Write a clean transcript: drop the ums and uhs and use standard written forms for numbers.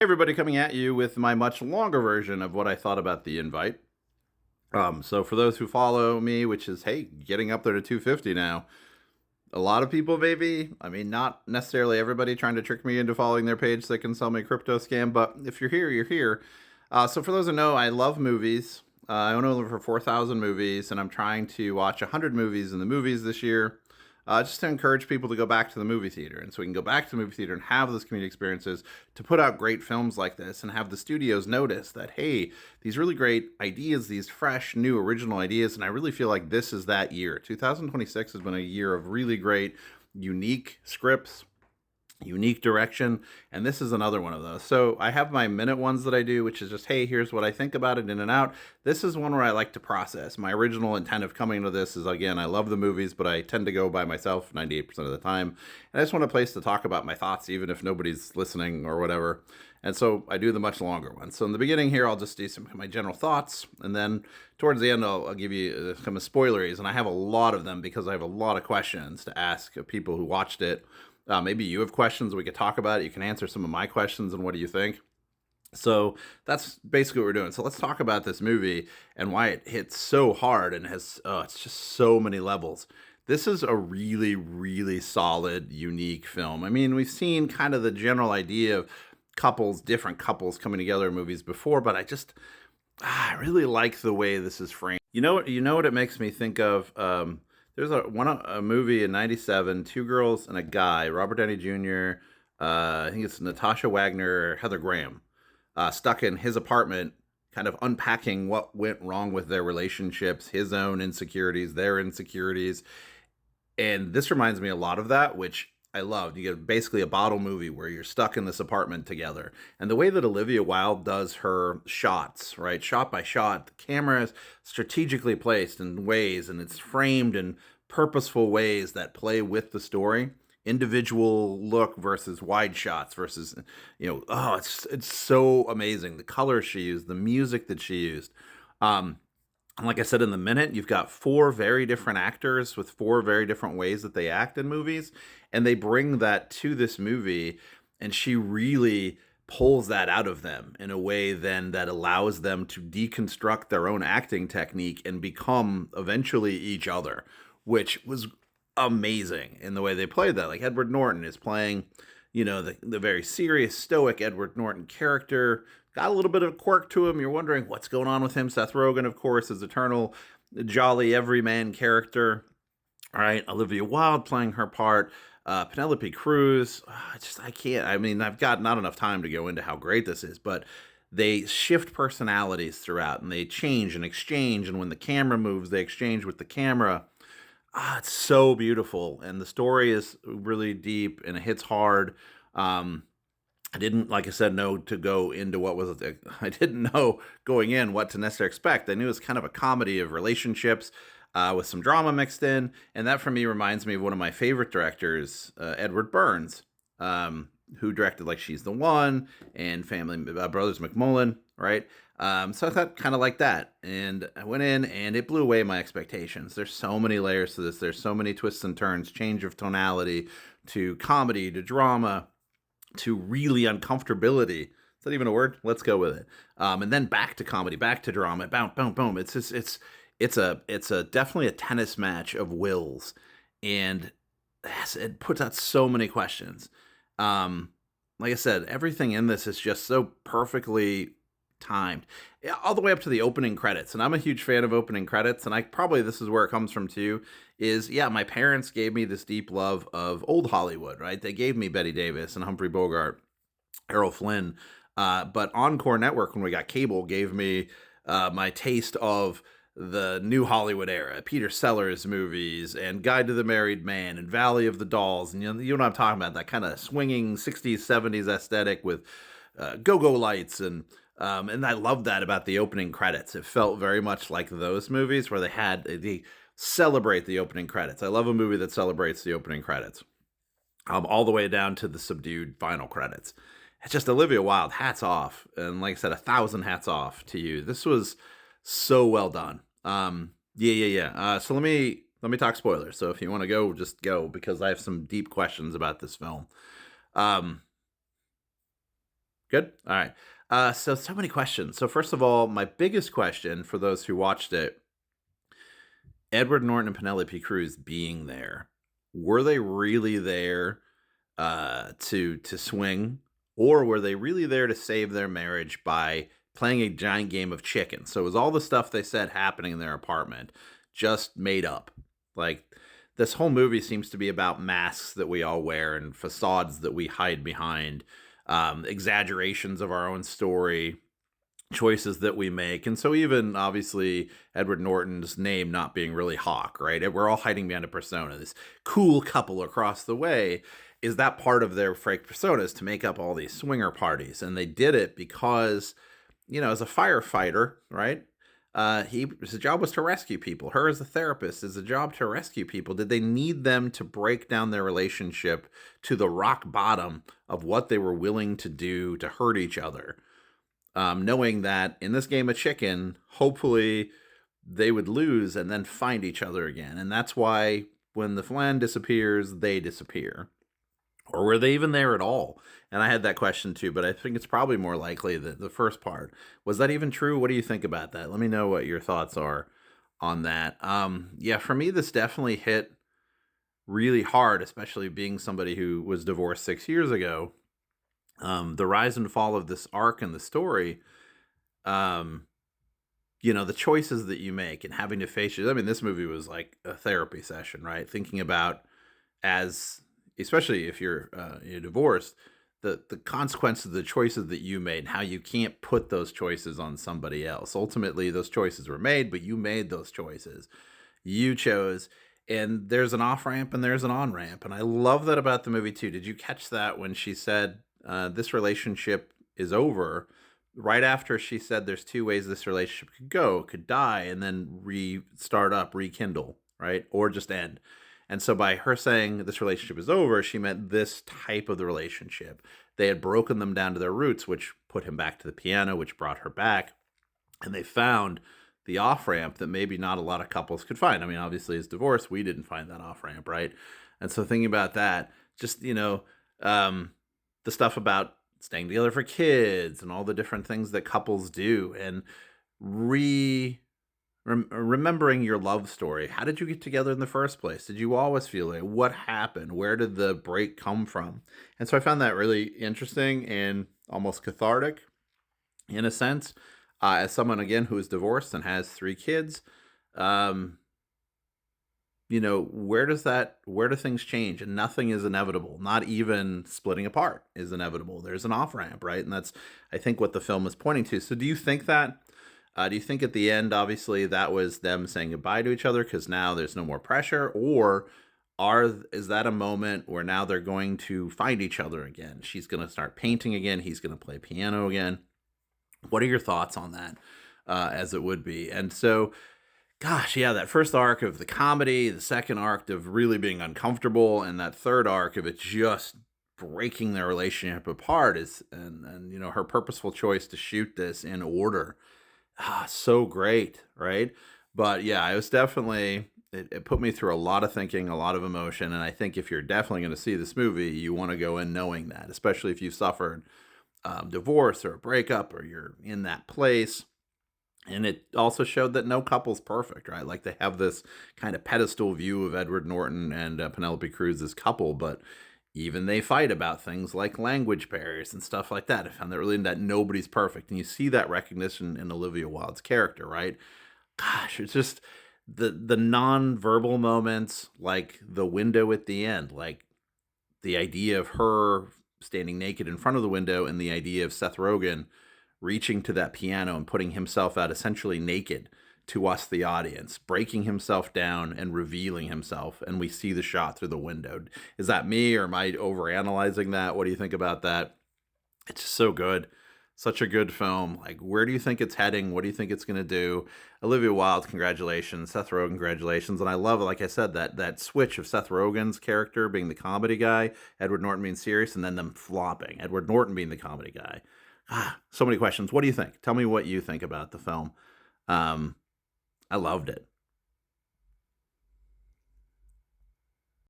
Everybody, coming at you with my much longer version of what I thought about the invite. So for those who follow me, which is, hey, getting up there to 250 now, a lot of people maybe, I mean, not necessarily everybody trying to trick me into following their page so they can sell me a crypto scam, but if you're here, you're here. So for those who know, I love movies. I own over 4,000 movies, and I'm trying to watch 100 movies in the movies this year, just to encourage people to go back to the movie theater. And so we can go back to the movie theater and have those community experiences to put out great films like this and have the studios notice that, hey, these really great ideas, these fresh, new, original ideas. And I really feel like this is that year. 2026 has been a year of really great, unique scripts, unique direction, and this is another one of those. So I have my minute ones that I do, which is just, hey, here's what I think about it, in and out. This is one where I like to process. My original intent of coming to this is, again, I love the movies, but I tend to go by myself 98% of the time, and I just want a place to talk about my thoughts, even if nobody's listening or whatever. And so I do the much longer ones. So in the beginning here, I'll just do some of my general thoughts, and then towards the end, I'll give you some spoileries, and I have a lot of them because I have a lot of questions to ask of people who watched it. Maybe you have questions. We could talk about it. You can answer some of my questions and what do you think? So that's basically what we're doing. So let's talk about this movie and why it hits so hard and has, it's just so many levels. This is a really, really solid, unique film. I mean, we've seen kind of the general idea of different couples coming together in movies before, but I really like the way this is framed. You know what it makes me think of? There's a movie in '97, two girls and a guy, Robert Downey Jr. I think it's Natasha Wagner, Heather Graham, stuck in his apartment, kind of unpacking what went wrong with their relationships, his own insecurities, their insecurities, and this reminds me a lot of that, which I loved. You get basically a bottle movie where you're stuck in this apartment together. And the way that Olivia Wilde does her shots, right? Shot by shot, the camera is strategically placed in ways and it's framed in purposeful ways that play with the story. Individual look versus wide shots versus, it's so amazing. The colors she used, the music that she used. And like I said, in the minute, you've got four very different actors with four very different ways that they act in movies. And they bring that to this movie. And she really pulls that out of them in a way then that allows them to deconstruct their own acting technique and become eventually each other, which was amazing in the way they played that. Like Edward Norton is playing, the very serious, stoic Edward Norton character. Got a little bit of a quirk to him. You're wondering what's going on with him. Seth Rogen, of course, is eternal jolly everyman character. All right, Olivia Wilde playing her part. Penelope Cruz. I can't. I mean, I've got not enough time to go into how great this is, but they shift personalities throughout, and they change and exchange. And when the camera moves, they exchange with the camera. It's so beautiful, and the story is really deep, and it hits hard. I didn't, like I said, know to go into what was. I didn't know going in what to necessarily expect. I knew it was kind of a comedy of relationships with some drama mixed in, and that for me reminds me of one of my favorite directors, Edward Burns, who directed like She's the One and Family Brothers McMullen, right? So I thought kind of like that, and I went in and it blew away my expectations. There's so many layers to this. There's so many twists and turns, change of tonality to comedy to drama to really uncomfortability. Is that even a word? Let's go with it. And then back to comedy, back to drama, boom, boom, boom. It's a definitely a tennis match of wills, and it puts out so many questions. Like I said, everything in this is just so perfectly timed, all the way up to the opening credits. And I'm a huge fan of opening credits, and this is where it comes from too. My parents gave me this deep love of old Hollywood, right? They gave me Bette Davis and Humphrey Bogart, Errol Flynn, but Encore Network, when we got cable, gave me my taste of the new Hollywood era, Peter Sellers movies and Guide to the Married Man and Valley of the Dolls. And you know what I'm talking about, that kind of swinging 60s, 70s aesthetic with go-go lights. And I love that about the opening credits. It felt very much like those movies where they celebrate the opening credits. I love a movie that celebrates the opening credits, all the way down to the subdued final credits. It's just Olivia Wilde, hats off. And like I said, 1,000 hats off to you. This was so well done. So let me talk spoilers. So if you want to go, just go, because I have some deep questions about this film. Go Good? All right. So many questions. So first of all, my biggest question for those who watched it, Edward Norton and Penelope Cruz being there. Were they really there to swing, or were they really there to save their marriage by playing a giant game of chicken? So it was all the stuff they said happening in their apartment just made up. Like this whole movie seems to be about masks that we all wear and facades that we hide behind, exaggerations of our own story, choices that we make. And so even obviously Edward Norton's name not being really Hawk, right? We're all hiding behind a persona. This cool couple across the way, is that part of their fake personas to make up all these swinger parties. And they did it because, as a firefighter, right? His job was to rescue people. Her as a therapist is a job to rescue people. Did they need them to break down their relationship to the rock bottom of what they were willing to do to hurt each other? Knowing that in this game of chicken, hopefully they would lose and then find each other again. And that's why when the flan disappears, they disappear. Or were they even there at all? And I had that question too, but I think it's probably more likely that the first part. Was that even true? What do you think about that? Let me know what your thoughts are on that. Yeah, for me, this definitely hit really hard, especially being somebody who was divorced 6 years ago. The rise and fall of this arc in the story, um, the choices that you make and having to face it. I mean, this movie was like a therapy session, right? Thinking about as, especially if you're divorced, the consequences of the choices that you made and how you can't put those choices on somebody else. Ultimately, those choices were made, but you made those choices. You chose, and there's an off ramp and there's an on ramp. And I love that about the movie too. Did you catch that when she said, this relationship is over? Right after she said there's two ways this relationship could go, it could die and then restart up, rekindle, right? Or just end. And so by her saying this relationship is over, she meant this type of the relationship. They had broken them down to their roots, which put him back to the piano, which brought her back. And they found the off ramp that maybe not a lot of couples could find. I mean, obviously, as divorce, we didn't find that off ramp, right? And so thinking about that, just, the stuff about staying together for kids and all the different things that couples do, and remembering your love story. How did you get together in the first place? Did you always feel it? What happened? Where did the break come from? And so I found that really interesting and almost cathartic in a sense. As someone, again, who is divorced and has 3 kids, where do things change? And nothing is inevitable. Not even splitting apart is inevitable. There's an off ramp, right? And that's, I think, what the film is pointing to. So do you think that? Do you think at the end, obviously, that was them saying goodbye to each other because now there's no more pressure? Or is that a moment where now they're going to find each other again? She's going to start painting again. He's going to play piano again. What are your thoughts on that, as it would be? And so, gosh, yeah, that first arc of the comedy, the second arc of really being uncomfortable, and that third arc of it just breaking their relationship apart and her purposeful choice to shoot this in order. So great, right? But yeah, it was definitely, it put me through a lot of thinking, a lot of emotion. And I think if you're definitely going to see this movie, you want to go in knowing that, especially if you've suffered divorce or a breakup or you're in that place. And it also showed that no couple's perfect, right? Like they have this kind of pedestal view of Edward Norton and Penelope Cruz's couple, but even they fight about things like language barriers and stuff like that. I found that really that nobody's perfect. And you see that recognition in Olivia Wilde's character, right? Gosh, it's just the non-verbal moments, like the window at the end, like the idea of her standing naked in front of the window and the idea of Seth Rogen reaching to that piano and putting himself out essentially naked to us, the audience, breaking himself down and revealing himself. And we see the shot through the window. Is that me or am I overanalyzing that? What do you think about that? It's just so good. Such a good film. Like, where do you think it's heading? What do you think it's going to do? Olivia Wilde, congratulations. Seth Rogen, congratulations. And I love, like I said, that switch of Seth Rogen's character being the comedy guy, Edward Norton being serious, and then them flopping. Edward Norton being the comedy guy. So many questions. What do you think? Tell me what you think about the film. I loved it.